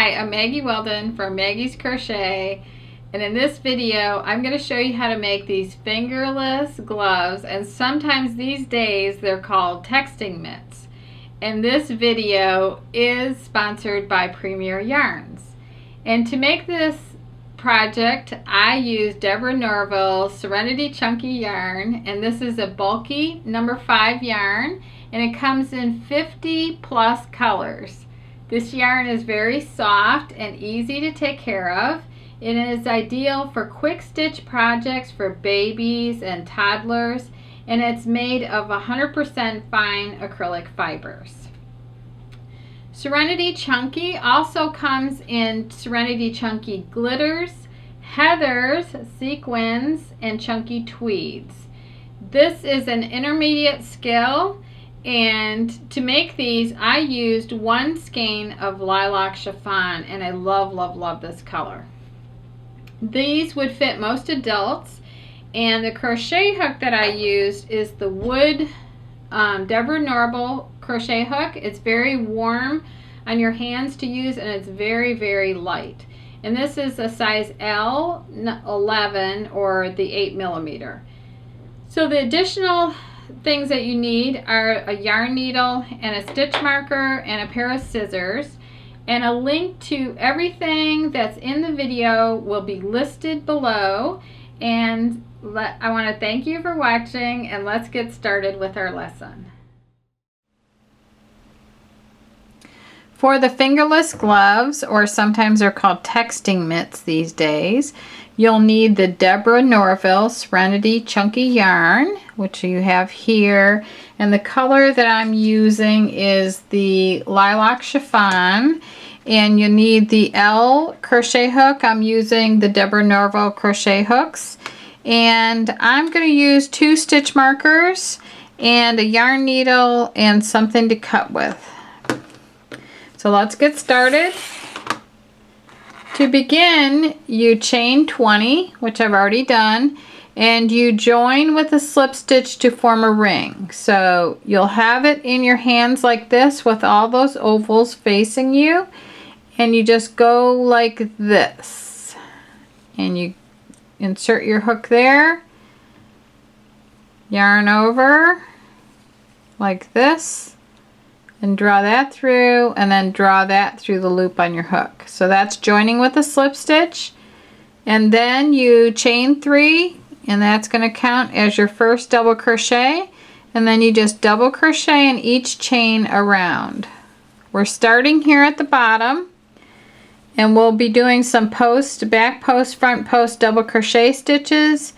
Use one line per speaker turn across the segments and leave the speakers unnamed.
Hi, I'm Maggie Weldon from Maggie's Crochet, and in this video I'm going to show you how to make these fingerless gloves, and sometimes these days they're called texting mitts. And this video is sponsored by Premier Yarns. And to make this project I used Deborah Norville's Serenity Chunky yarn, and this is a bulky number 5 yarn, and it comes in 50 plus colors. This yarn is very soft and easy to take care of. It is ideal for quick stitch projects for babies and toddlers, and it's made of 100% fine acrylic fibers. Serenity Chunky also comes in Serenity Chunky glitters, heathers, sequins, and chunky tweeds. This is an intermediate skill. And to make these, I used 1 skein of lilac chiffon, and I love this color. These would fit most adults, and the crochet hook that I used is the wood Deborah Norville crochet hook. It's very warm on your hands to use, and it's very light. And this is a size L11 or the 8mm. So the additional things that you need are a yarn needle and a stitch marker and a pair of scissors, and a link to everything that's in the video will be listed below. And I want to thank you for watching, and let's get started with our lesson. For the fingerless gloves, or sometimes they're called texting mitts these days, you'll need the Deborah Norville Serenity Chunky yarn, which you have here, and the color that I'm using is the lilac chiffon, and you need the L crochet hook. I'm using the Deborah Norville crochet hooks, and I'm going to use 2 stitch markers and a yarn needle and something to cut with. So let's get started. To begin, you chain 20, which I've already done, and you join with a slip stitch to form a ring. So you'll have it in your hands like this with all those ovals facing you, and you just go like this, and you insert your hook there, yarn over like this, and draw that through, and then draw that through the loop on your hook. So that's joining with a slip stitch, and then you chain 3, and that's going to count as your first double crochet, and then you just double crochet in each chain around. We're starting here at the bottom, and we'll be doing some post, back post, front post double crochet stitches,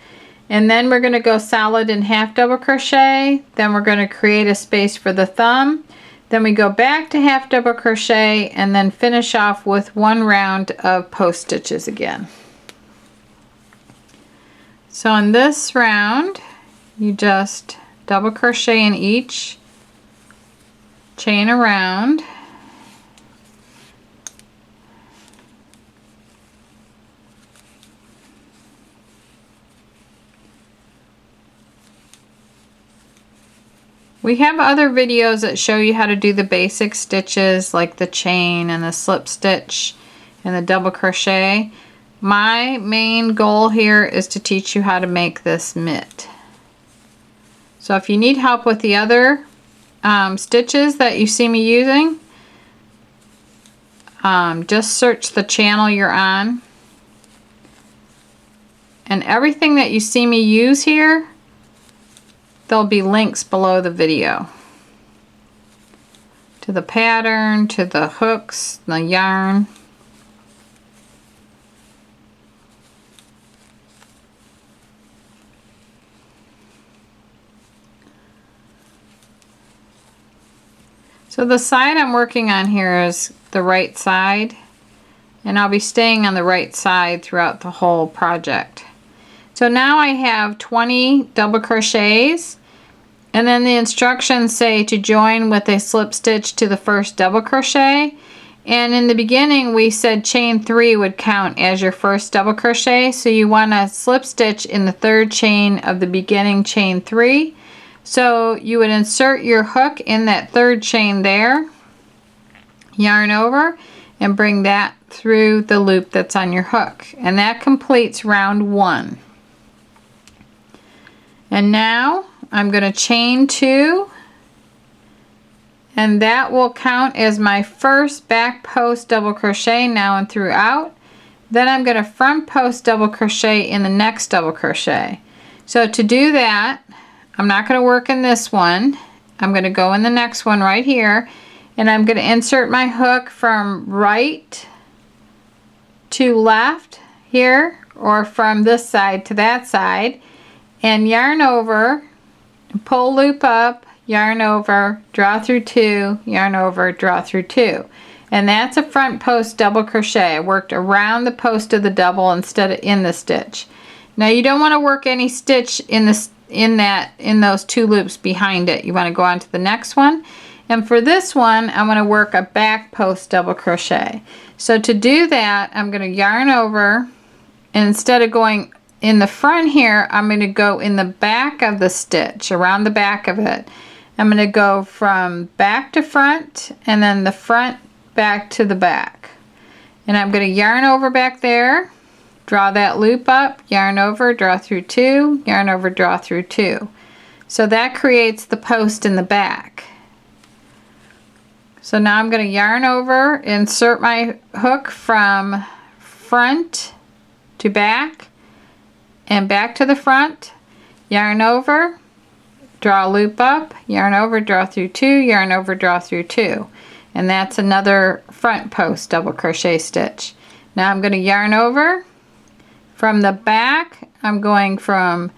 and then we're going to go solid in half double crochet. Then we're going to create a space for the thumb. Then we go back to half double crochet, and then finish off with 1 round of post stitches again. So in this round, you just double crochet in each chain around. We have other videos that show you how to do the basic stitches, like the chain and the slip stitch and the double crochet. My main goal here is to teach you how to make this mitt. So if you need help with the other stitches that you see me using, just search the channel you're on. And everything that you see me use here, there'll be links below the video to the pattern, to the hooks, the yarn. So the side I'm working on here is the right side, and I'll be staying on the right side throughout the whole project. So now I have 20 double crochets, and then the instructions say to join with a slip stitch to the first double crochet, and in the beginning we said chain 3 would count as your first double crochet, so you want to slip stitch in the 3rd chain of the beginning chain 3. So you would insert your hook in that 3rd chain there, yarn over, and bring that through the loop that's on your hook, and that completes round 1. And now I'm going to chain 2, and that will count as my first back post double crochet now and throughout. Then I'm going to front post double crochet in the next double crochet. So to do that, I'm not going to work in this one. I'm going to go in the next one right here, and I'm going to insert my hook from right to left here, or from this side to that side, and yarn over, pull loop up, yarn over, draw through 2, yarn over, draw through 2. And that's a front post double crochet. I worked around the post of the double instead of in the stitch. Now you don't want to work any stitch in those 2 loops behind it. You want to go on to the next one. And for this one, I'm going to work a back post double crochet. So to do that, I'm going to yarn over, and instead of going in the front here, I'm going to go in the back of the stitch, around the back of it. I'm going to go from back to front, and then the front back to the back. And I'm going to yarn over back there, draw that loop up, yarn over, draw through 2, yarn over, draw through 2. So that creates the post in the back. So now I'm going to yarn over, insert my hook from front to back and back to the front, yarn over, draw a loop up, yarn over, draw through 2, yarn over, draw through 2. And that's another front post double crochet stitch. Now I'm going to yarn over from the back. I'm going from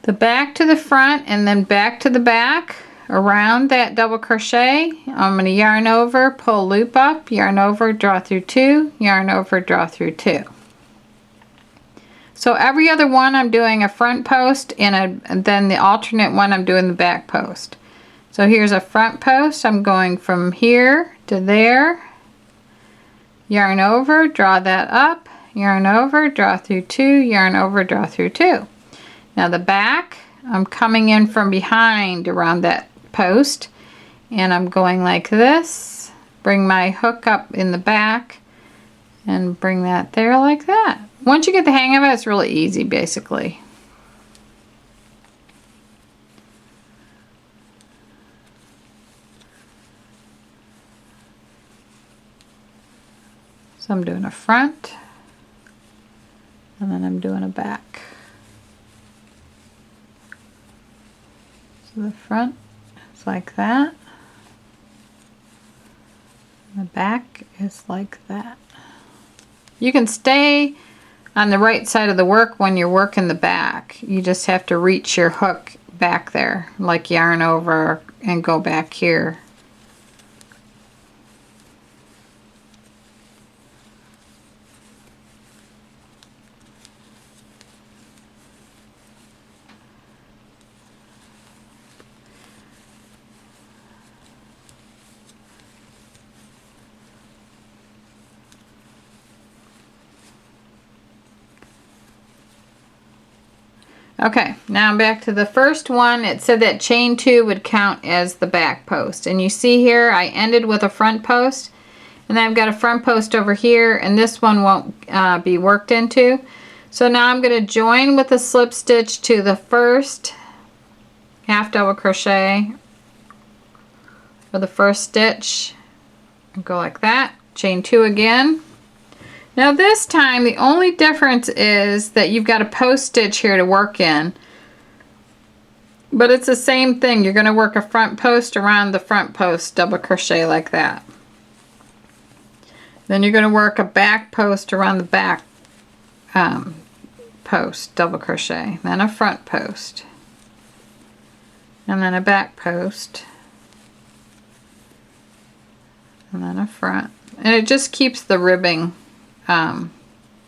the back to the front and then back to the back around that double crochet. I'm going to yarn over, pull loop up, yarn over, draw through 2, yarn over, draw through 2. So every other one I'm doing a front post, and then the alternate one I'm doing the back post. So here's a front post. I'm going from here to there, yarn over, draw that up, yarn over, draw through 2, yarn over, draw through 2. Now the back, I'm coming in from behind around that post, and I'm going like this, bring my hook up in the back and bring that there like that. Once you get the hang of it, it's really easy basically. So I'm doing a front, and then I'm doing a back. So the front is like that, and the back is like that. You can stay on the right side of the work when you're working the back. You just have to reach your hook back there, like yarn over and go back here. Okay, now I'm back to the first one. It said that chain 2 would count as the back post. And you see here I ended with a front post, and then I've got a front post over here, and this one won't be worked into. So now I'm going to join with a slip stitch to the first half double crochet for the first stitch and go like that. Chain 2 again. Now this time the only difference is that you've got a post stitch here to work in, but it's the same thing. You're going to work a front post around the front post double crochet like that. Then you're going to work a back post around the back post double crochet, then a front post, and then a back post, and then a front, and it just keeps the ribbing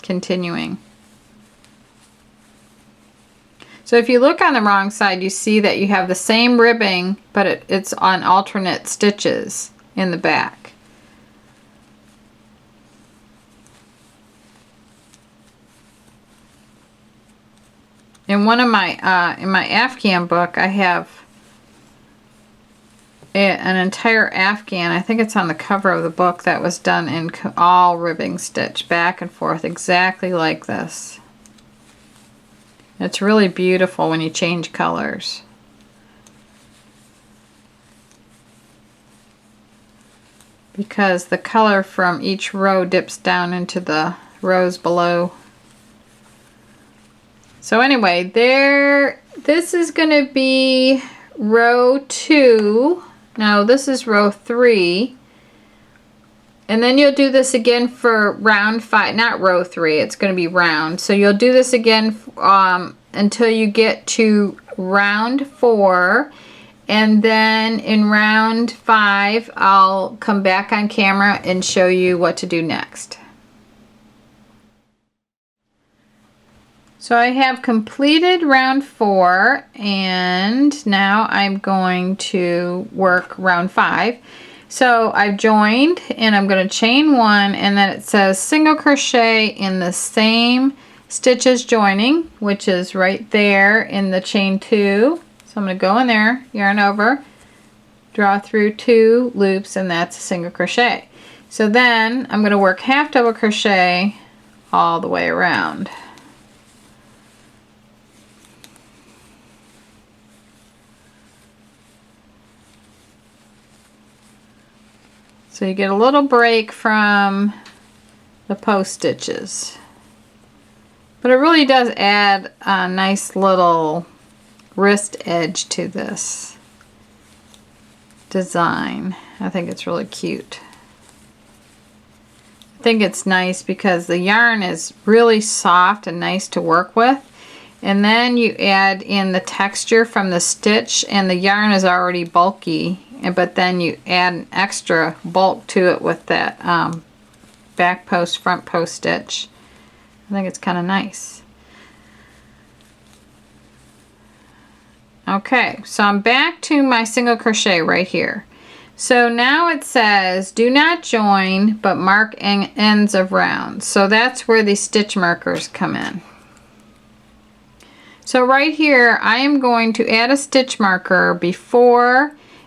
continuing. So if you look on the wrong side, you see that you have the same ribbing, but it's on alternate stitches in the back. In one of my in my Afghan book, I have an entire afghan. I think it's on the cover of the book that was done in all ribbing stitch, back and forth, exactly like this. It's really beautiful when you change colors. Because the color from each row dips down into the rows below. So anyway, this is going to be row 2. No, this is row 3. And then you'll do this again for round 5, not row 3, it's going to be round. So you'll do this again until you get to round 4. And then in round 5, I'll come back on camera and show you what to do next. So I have completed round 4, and now I'm going to work round 5. So I've joined, and I'm going to chain 1, and then it says single crochet in the same stitch as joining, which is right there in the chain 2. So I'm going to go in there, yarn over, draw through 2 loops, and that's a single crochet. So then I'm going to work half double crochet all the way around. So you get a little break from the post stitches. But it really does add a nice little wrist edge to this design. I think it's really cute. I think it's nice because the yarn is really soft and nice to work with. And then you add in the texture from the stitch, and the yarn is already bulky, but then you add an extra bulk to it with that back post, front post stitch. I think it's kind of nice. Okay, so I'm back to my single crochet right here. So now it says do not join but mark ends of rounds. So that's where the stitch markers come in. So right here I am going to add a stitch marker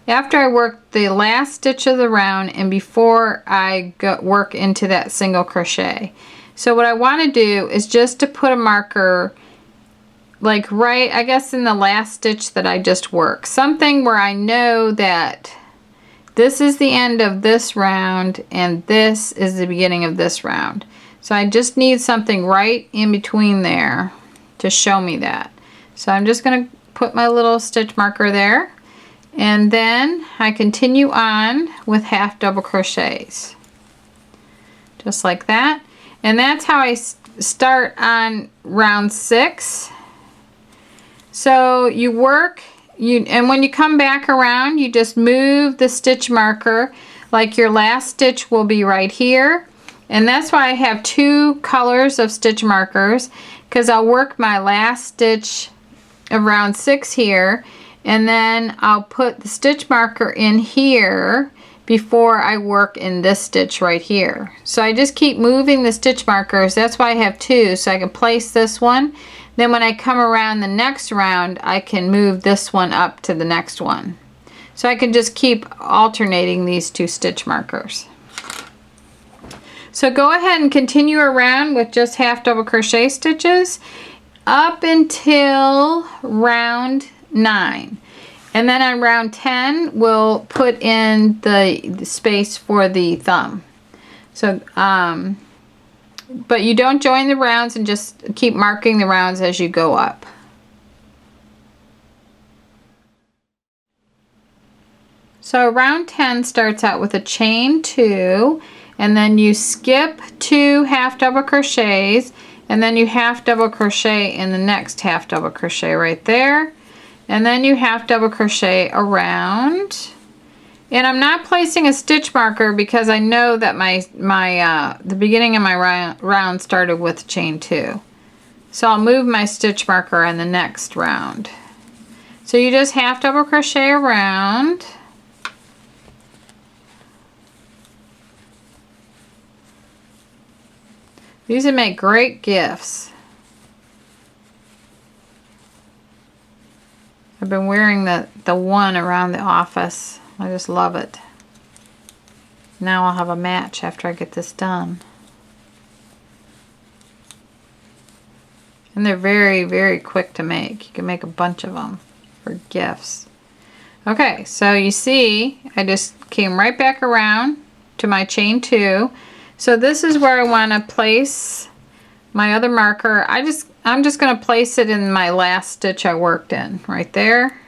after I work the last stitch of the round and before I work into that single crochet. So what I want to do is just to put a marker like right, I guess, in the last stitch that I just worked. Something where I know that this is the end of this round and this is the beginning of this round. So I just need something right in between there to show me that. So I'm just going to put my little stitch marker there, and then I continue on with half double crochets. Just like that. And that's how I start on round 6. So you work, and when you come back around, you just move the stitch marker, like your last stitch will be right here. And that's why I have 2 colors of stitch markers, because I'll work my last stitch of round 6 here, and then I'll put the stitch marker in here before I work in this stitch right here. So I just keep moving the stitch markers. That's why I have 2, so I can place this one. Then when I come around the next round, I can move this one up to the next one. So I can just keep alternating these 2 stitch markers. So go ahead and continue around with just half double crochet stitches up until round 9. And then on round 10, we'll put in the space for the thumb. So, but you don't join the rounds, and just keep marking the rounds as you go up. So round 10 starts out with a chain 2, and then you skip 2 half double crochets, and then you half double crochet in the next half double crochet right there, and then you half double crochet around. And I'm not placing a stitch marker because I know that the beginning of my round started with chain 2. So I'll move my stitch marker in the next round. So you just half double crochet around. These would make great gifts. I've been wearing the one around the office. I just love it. Now I'll have a match after I get this done. And they're very, very quick to make. You can make a bunch of them for gifts. Okay, so you see, I just came right back around to my chain 2. So this is where I want to place my other marker. I'm just going to place it in my last stitch I worked in, right there.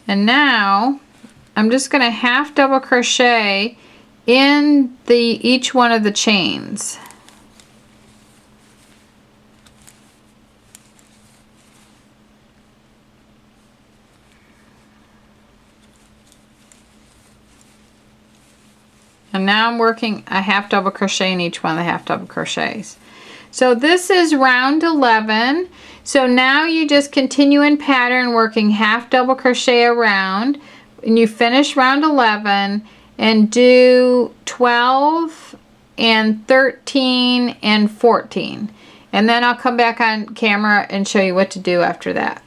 And now I'm just going to half double crochet in each one of the chains. And now I'm working a half double crochet in each one of the half double crochets. So this is round 11. So now you just continue in pattern working half double crochet around, and you finish round 11 and do 12 and 13 and 14. And then I'll come back on camera and show you what to do after that.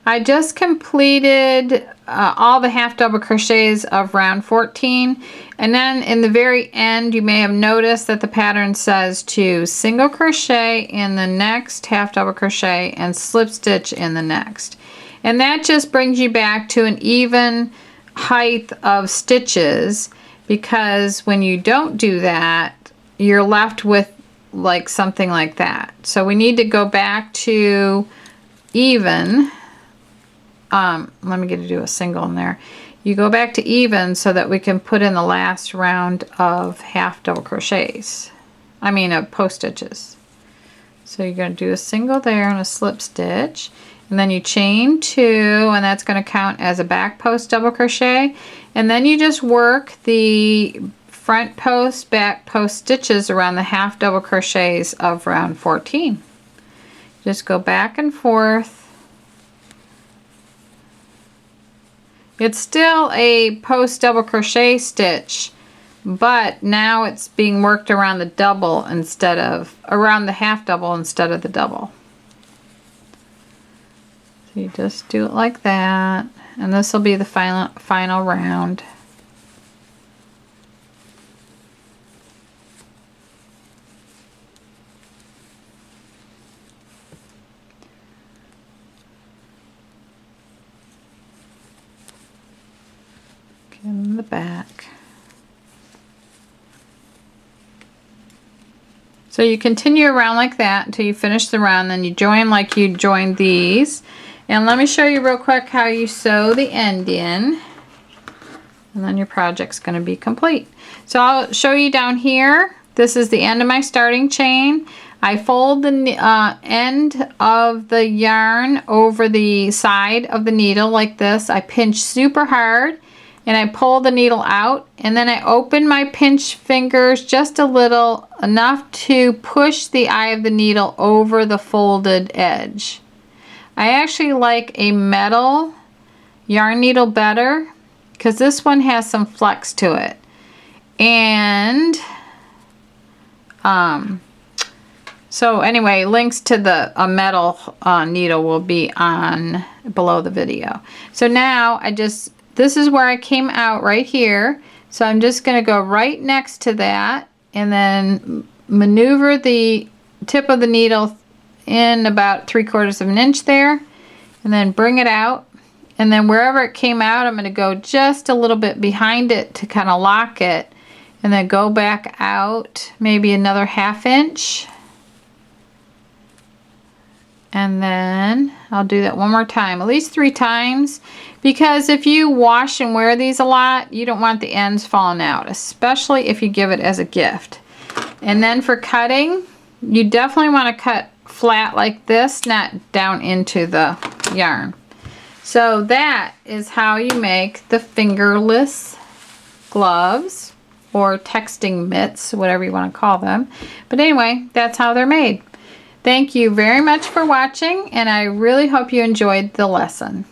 I just completed all the half double crochets of round 14, and then in the very end you may have noticed that the pattern says to single crochet in the next half double crochet and slip stitch in the next, and that just brings you back to an even height of stitches, because when you don't do that you're left with like something like that. So we need to go back to even. Let me get to do a single in there. You go back to even so that we can put in the last round of half double crochets. I mean of post stitches. So you're going to do a single there and a slip stitch, and then you chain 2, and that's going to count as a back post double crochet, and then you just work the front post, back post stitches around the half double crochets of round 14. Just go back and forth. It's still a post double crochet stitch, but now it's being worked around the double instead of, around the half double instead of the double. So you just do it like that, and this will be the final round. In the back. So you continue around like that until you finish the round, then you join like you joined these. And let me show you real quick how you sew the end in, and then your project's going to be complete. So I'll show you down here. This is the end of my starting chain. I fold the end of the yarn over the side of the needle like this. I pinch super hard, and I pull the needle out, and then I open my pinch fingers just a little, enough to push the eye of the needle over the folded edge. I actually like a metal yarn needle better because this one has some flex to it. And so anyway, links to the metal needle will be on below the video. So now this is where I came out right here. So I'm just going to go right next to that and then maneuver the tip of the needle in about 3/4 of an inch there, and then bring it out. And then wherever it came out, I'm going to go just a little bit behind it to kind of lock it, and then go back out maybe another 1/2 inch. And then I'll do that one more time, at least 3 times, because if you wash and wear these a lot, you don't want the ends falling out, especially if you give it as a gift. And then for cutting, you definitely want to cut flat like this, not down into the yarn. So that is how you make the fingerless gloves, or texting mitts, whatever you want to call them. But anyway, that's how they're made. Thank you very much for watching, and I really hope you enjoyed the lesson.